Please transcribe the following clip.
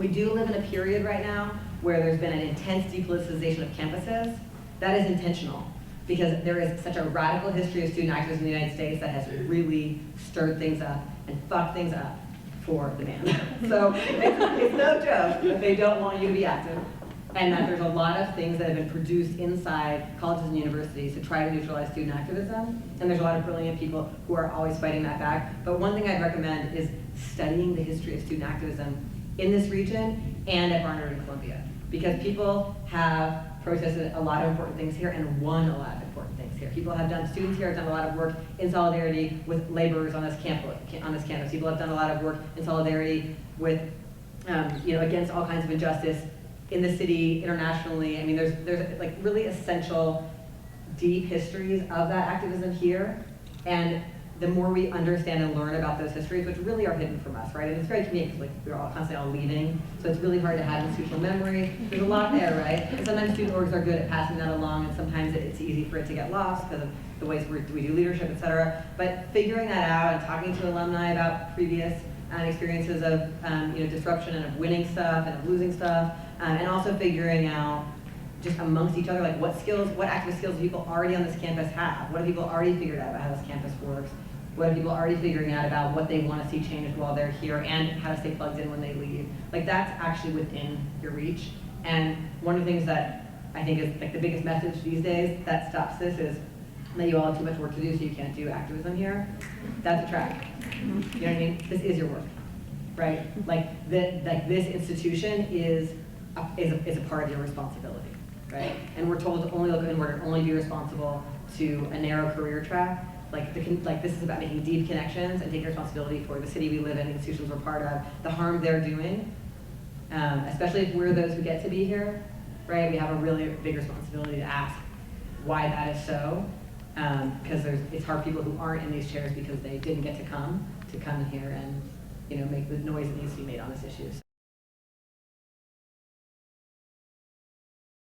We do live in a period right now where there's been an intense depoliticization of campuses. That is intentional, because there is such a radical history of student activism in the United States that has really stirred things up and fucked things up for the man. So it's no joke that they don't want you to be active, and that there's a lot of things that have been produced inside colleges and universities to try to neutralize student activism, and there's a lot of brilliant people who are always fighting that back. But one thing I'd recommend is studying the history of student activism in this region and at Barnard and Columbia, because people have protested a lot of important things here and won a lot of important things here. Students here have done a lot of work in solidarity with laborers on this campus. People have done a lot of work in solidarity with, against all kinds of injustice in the city, internationally. I mean, there's like really essential, deep histories of that activism here, and the more we understand and learn about those histories, which really are hidden from us, right? And it's very convenient because we're all constantly leaving, so it's really hard to have institutional memory. There's a lot there, right? And sometimes student orgs are good at passing that along, and sometimes it's easy for it to get lost because of the ways we do leadership, et cetera. But figuring that out and talking to alumni about previous experiences of disruption and of winning stuff and of losing stuff, and also figuring out just amongst each other, like what activist skills do people already on this campus have? What have people already figured out about how this campus works? What are people already figuring out about what they want to see changed while they're here, and how to stay plugged in when they leave? Like, that's actually within your reach. And one of the things that I think is like the biggest message these days that stops this is that you all have too much work to do, so you can't do activism here. That's a trap. You know what I mean? This is your work, right? Like this institution is a part of your responsibility, right? And we're told to only look inward, only be responsible to a narrow career track. Like this is about making deep connections and taking responsibility for the city we live in, the institutions we're part of, the harm they're doing, especially if we're those who get to be here, right? We have a really big responsibility to ask why that is so, because it's hard for people who aren't in these chairs because they didn't get to come here and make the noise that needs to be made on this issue.